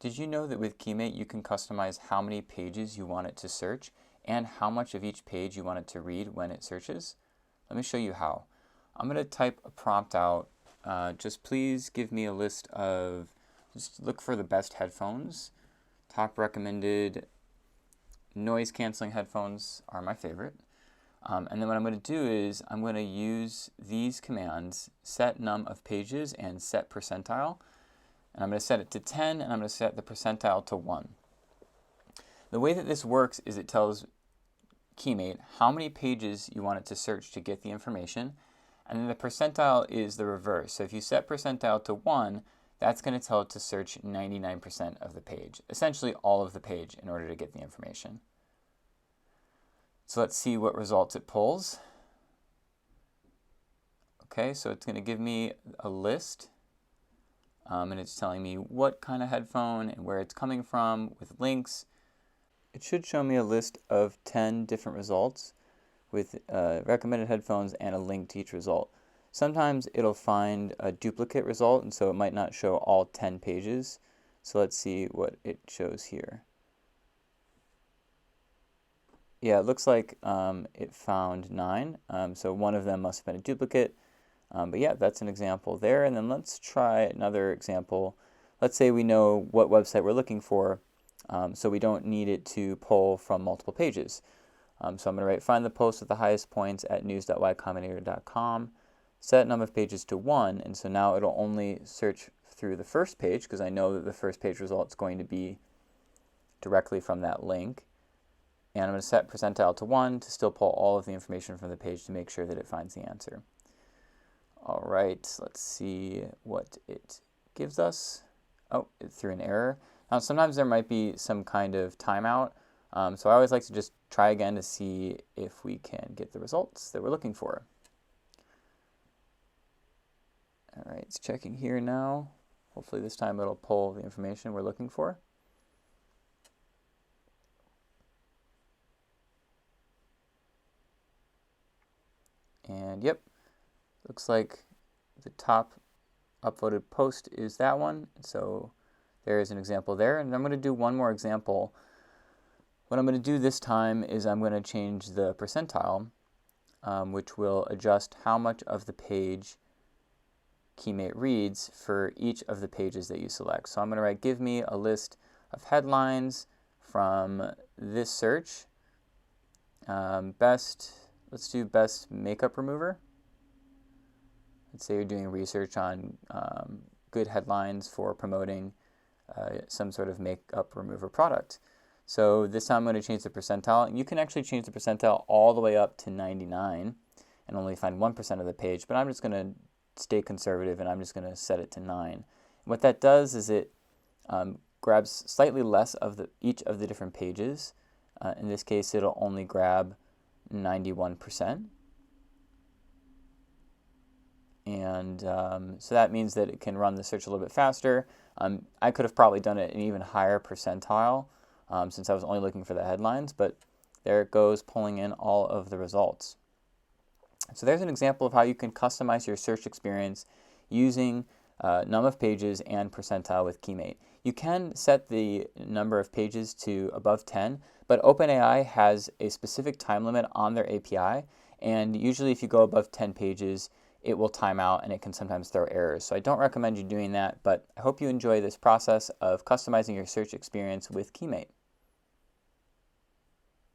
Did you know that with Keymate you can customize how many pages you want it to search and how much of each page you want it to read when it searches? Let me show you how. I'm going to type a prompt out. Just please give me a list of, just look for the best headphones. Top recommended noise canceling headphones are my favorite. And then what I'm going to do is I'm going to use these commands, set num of pages and set percentile. And I'm going to set it to 10, and I'm going to set the percentile to 1. The way that this works is it tells Keymate how many pages you want it to search to get the information, and then the percentile is the reverse. So if you set percentile to 1, that's going to tell it to search 99% of the page, essentially all of the page, in order to get the information. So let's see what results it pulls. Okay, so it's going to give me a list. And it's telling me what kind of headphone and where it's coming from with links. It should show me a list of 10 different results with recommended headphones and a link to each result. Sometimes it'll find a duplicate result, and so it might not show all 10 pages. So let's see what it shows here. Yeah, it looks like it found 9, so one of them must have been a duplicate. But yeah, that's an example there. And then let's try another example. Let's say we know what website we're looking for, so we don't need it to pull from multiple pages. So I'm going to write find the post with the highest points at news.ycombinator.com, set num of pages to 1, and so now it'll only search through the first page because I know that the first page result is going to be directly from that link. And I'm going to set percentile to 1 to still pull all of the information from the page to make sure that it finds the answer. All right, let's see what it gives us. Oh, it threw an error. Now, sometimes there might be some kind of timeout, so I always like to just try again to see if we can get the results that we're looking for. All right, it's checking here now. Hopefully this time it'll pull the information we're looking for. And yep, looks like the top upvoted post is that one. So there is an example there. And I'm going to do one more example. What I'm going to do this time is I'm going to change the percentile, which will adjust how much of the page Keymate reads for each of the pages that you select. So I'm going to write, give me a list of headlines from this search. Let's do best makeup remover. Let's say you're doing research on good headlines for promoting some sort of makeup remover product. So this time I'm going to change the percentile. You can actually change the percentile all the way up to 99 and only find 1% of the page, but I'm just going to stay conservative and I'm just going to set it to 9. What that does is it grabs slightly less of each of the different pages. In this case, it'll only grab 91%. And so that means that it can run the search a little bit faster. I could have probably done it an even higher percentile since I was only looking for the headlines, but there it goes, pulling in all of the results. So there's an example of how you can customize your search experience using num of pages and percentile with Keymate. You can set the number of pages to above 10, but OpenAI has a specific time limit on their API, and usually if you go above 10 pages, it will time out and it can sometimes throw errors. So I don't recommend you doing that, but I hope you enjoy this process of customizing your search experience with Keymate.